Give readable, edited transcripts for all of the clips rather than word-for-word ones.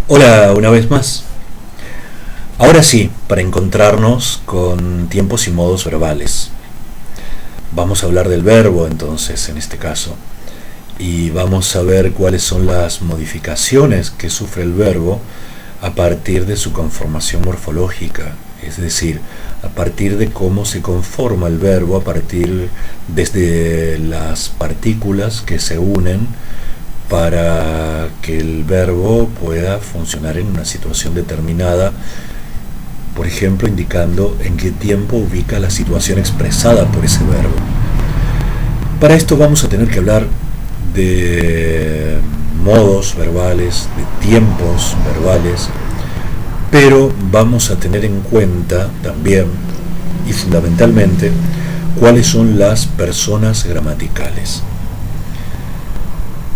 Hola, una vez más. Ahora sí, para encontrarnos con tiempos y modos verbales. Vamos a hablar del verbo entonces, en este caso. Y vamos a ver cuáles son las modificaciones que sufre el verbo a partir de su conformación morfológica. Es decir, a partir de cómo se conforma el verbo, a partir desde las partículas que se unen para que el verbo pueda funcionar en una situación determinada, por ejemplo, indicando en qué tiempo ubica la situación expresada por ese verbo. Para esto vamos a tener que hablar de modos verbales, de tiempos verbales, pero vamos a tener en cuenta también y fundamentalmente cuáles son las personas gramaticales.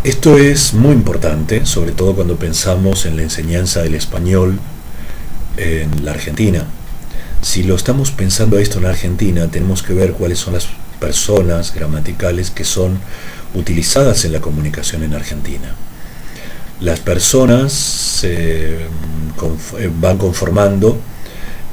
Esto es muy importante, sobre todo cuando pensamos en la enseñanza del español en la Argentina. Si lo estamos pensando esto en la Argentina, tenemos que ver cuáles son las personas gramaticales que son utilizadas en la comunicación en Argentina. Las personas van conformando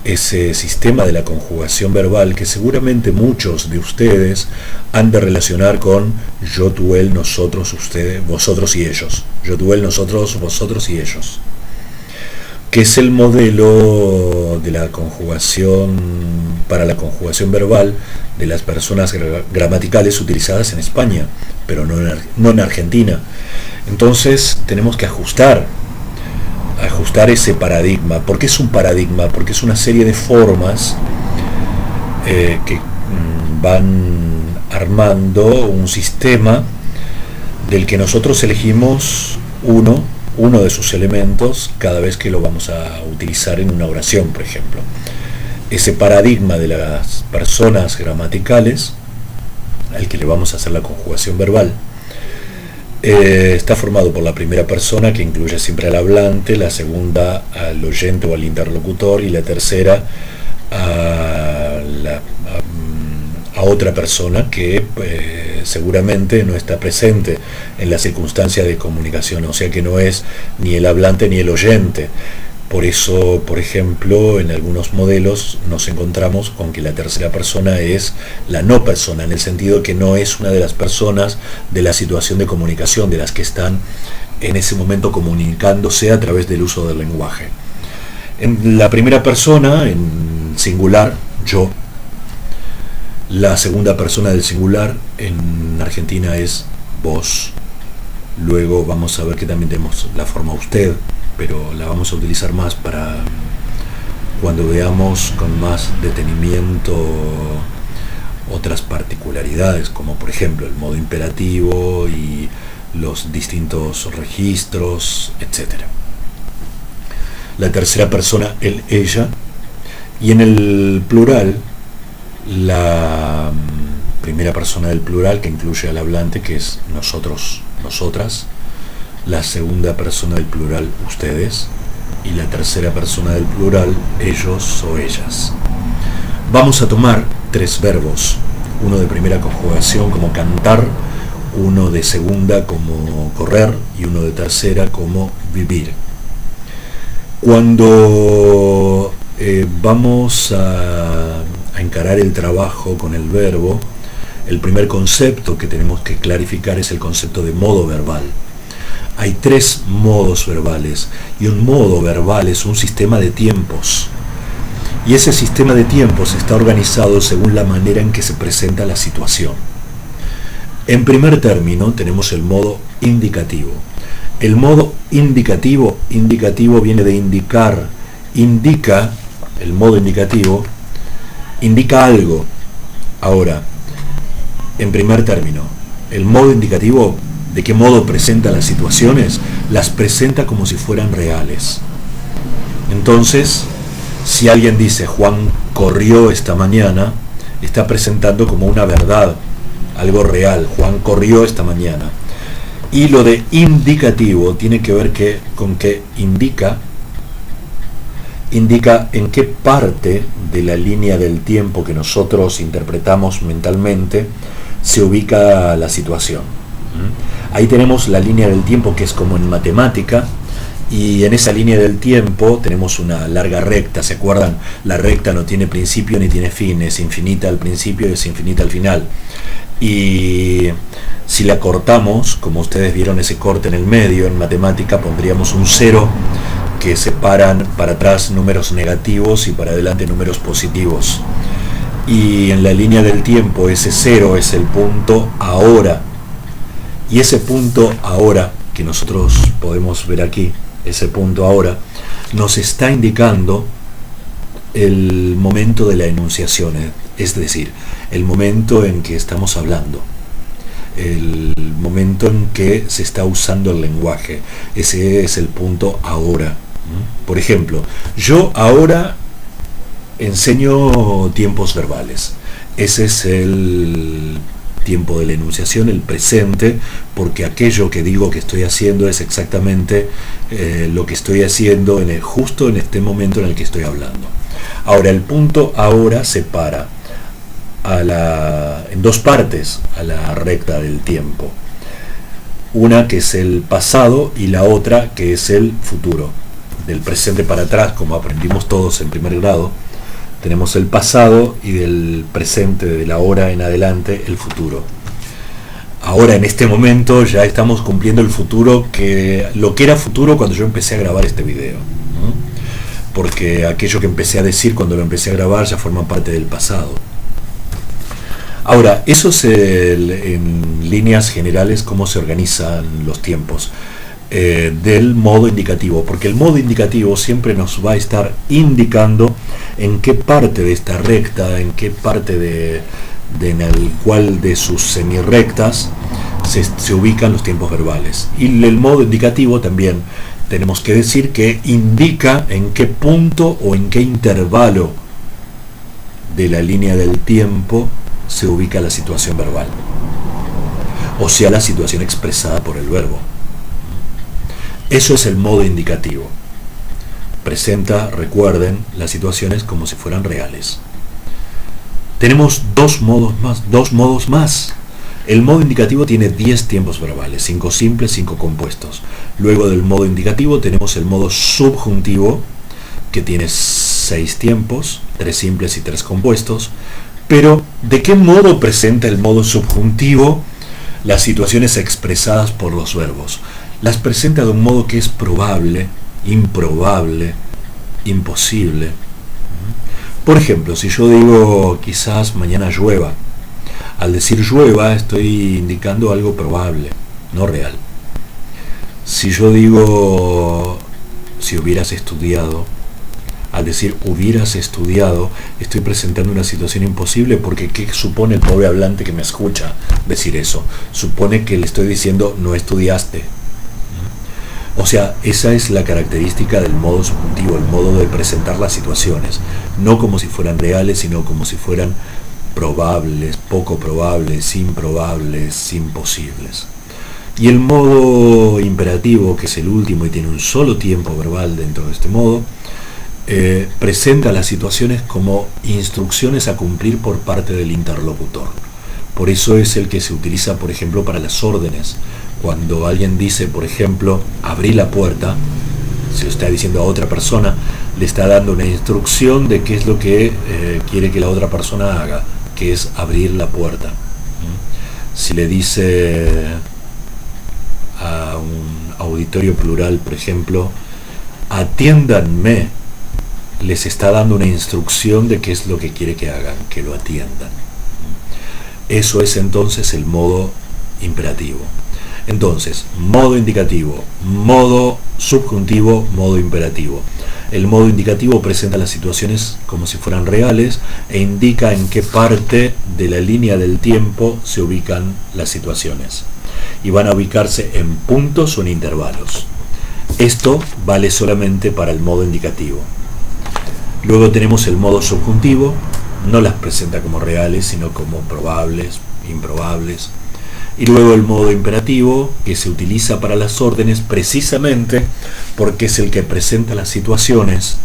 ese sistema de la conjugación verbal que seguramente muchos de ustedes han de relacionar con yo, tú, él, nosotros, ustedes, vosotros y ellos. Yo, tú, él, nosotros, vosotros y ellos. Que es el modelo de la conjugación, para la conjugación verbal de las personas gramaticales utilizadas en España, pero no en Argentina. Entonces tenemos que ajustar ese paradigma. ¿Por qué es un paradigma? Porque es una serie de formas que van armando un sistema del que nosotros elegimos uno de sus elementos cada vez que lo vamos a utilizar en una oración, por ejemplo. Ese paradigma de las personas gramaticales, al que le vamos a hacer la conjugación verbal, está formado por la primera persona, que incluye siempre al hablante, la segunda al oyente o al interlocutor, y la tercera a otra persona que seguramente no está presente en la circunstancia de comunicación, o sea que no es ni el hablante ni el oyente. Por eso, por ejemplo, en algunos modelos nos encontramos con que la tercera persona es la no persona, en el sentido que no es una de las personas de la situación de comunicación, de las que están en ese momento comunicándose a través del uso del lenguaje. En la primera persona, en singular, yo. La segunda persona del singular en Argentina es vos. Luego vamos a ver que también tenemos la forma usted, pero la vamos a utilizar más para cuando veamos con más detenimiento otras particularidades, como por ejemplo el modo imperativo y los distintos registros, etc. La tercera persona, él, ella, y en el plural, la primera persona del plural, que incluye al hablante, que es nosotros, nosotras, la segunda persona del plural, ustedes, y la tercera persona del plural, ellos o ellas. Vamos a tomar tres verbos, uno de primera conjugación como cantar, uno de segunda como correr y uno de tercera como vivir. Cuando vamos a encarar el trabajo con el verbo, el primer concepto que tenemos que clarificar es el concepto de modo verbal. Hay tres modos verbales, y un modo verbal es un sistema de tiempos. Y ese sistema de tiempos está organizado según la manera en que se presenta la situación. En primer término tenemos el modo indicativo. El modo indicativo viene de indicar, indica, el modo indicativo, indica algo. Ahora, en primer término, el modo indicativo, ¿de qué modo presenta las situaciones? Las presenta como si fueran reales. Entonces, si alguien dice Juan corrió esta mañana, está presentando como una verdad, algo real. Juan corrió esta mañana. Y lo de indicativo tiene que ver con que indica en qué parte de la línea del tiempo que nosotros interpretamos mentalmente se ubica la situación. Ahí tenemos la línea del tiempo, que es como en matemática, Y en esa línea del tiempo tenemos una larga recta, ¿se acuerdan? La recta no tiene principio ni tiene fin, es infinita al principio y es infinita al final. Y si la cortamos, como ustedes vieron ese corte en el medio, en matemática pondríamos un cero que separan para atrás números negativos y para adelante números positivos. Y en la línea del tiempo ese cero es el punto ahora. Y ese punto ahora, que nosotros podemos ver aquí, ese punto ahora, nos está indicando el momento de la enunciación, es decir, el momento en que estamos hablando, el momento en que se está usando el lenguaje. Ese es el punto ahora. Por ejemplo, yo ahora enseño tiempos verbales. Ese es el tiempo de la enunciación, el presente, porque aquello que digo que estoy haciendo es exactamente lo que estoy haciendo justo en este momento en el que estoy hablando. Ahora, el punto ahora separa en dos partes a la recta del tiempo. Una que es el pasado y la otra que es el futuro. Del presente para atrás, como aprendimos todos en primer grado, tenemos el pasado, y del presente, de la hora en adelante, el futuro. Ahora, en este momento, ya estamos cumpliendo el futuro, lo que era futuro cuando yo empecé a grabar este video, ¿no? Porque aquello que empecé a decir cuando lo empecé a grabar ya forma parte del pasado. Ahora, eso es en líneas generales cómo se organizan los tiempos del modo indicativo, porque el modo indicativo siempre nos va a estar indicando en qué parte de esta recta, en qué parte en el cual de sus semirrectas se ubican los tiempos verbales. Y el modo indicativo también tenemos que decir que indica en qué punto o en qué intervalo de la línea del tiempo se ubica la situación verbal, o sea, la situación expresada por el verbo. Eso es el modo indicativo. Presenta, recuerden, las situaciones como si fueran reales. Tenemos dos modos más. El modo indicativo tiene 10 tiempos verbales, 5 simples, 5 compuestos. Luego del modo indicativo tenemos el modo subjuntivo, que tiene 6 tiempos, 3 simples y 3 compuestos. Pero, ¿de qué modo presenta el modo subjuntivo las situaciones expresadas por los verbos? Las presenta de un modo que es probable, improbable, imposible. Por ejemplo, si yo digo quizás mañana llueva, al decir llueva estoy indicando algo probable, no real. Si yo digo si hubieras estudiado, al decir hubieras estudiado, estoy presentando una situación imposible, porque ¿qué supone el pobre hablante que me escucha decir eso? Supone que le estoy diciendo no estudiaste. O sea, esa es la característica del modo subjuntivo, el modo de presentar las situaciones, no como si fueran reales, sino como si fueran probables, poco probables, improbables, imposibles. Y el modo imperativo, que es el último y tiene un solo tiempo verbal dentro de este modo, presenta las situaciones como instrucciones a cumplir por parte del interlocutor. Por eso es el que se utiliza, por ejemplo, para las órdenes. Cuando alguien dice, por ejemplo, abrí la puerta, se lo está diciendo a otra persona, le está dando una instrucción de qué es lo que quiere que la otra persona haga, que es abrir la puerta. Si le dice a un auditorio plural, por ejemplo, atiéndanme, les está dando una instrucción de qué es lo que quiere que hagan, que lo atiendan. Eso es entonces el modo imperativo. Entonces, modo indicativo, modo subjuntivo, modo imperativo. El modo indicativo presenta las situaciones como si fueran reales e indica en qué parte de la línea del tiempo se ubican las situaciones. Y van a ubicarse en puntos o en intervalos. Esto vale solamente para el modo indicativo. Luego tenemos el modo subjuntivo, no las presenta como reales, sino como probables, improbables. Y luego el modo imperativo, que se utiliza para las órdenes precisamente porque es el que presenta las situaciones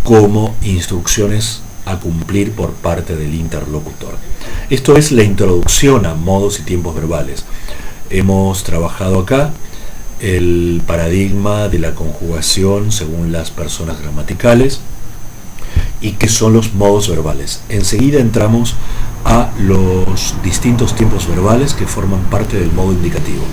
como instrucciones a cumplir por parte del interlocutor. Esto es la introducción a modos y tiempos verbales. Hemos trabajado acá el paradigma de la conjugación según las personas gramaticales y qué son los modos verbales. Enseguida entramos a los distintos tiempos verbales que forman parte del modo indicativo.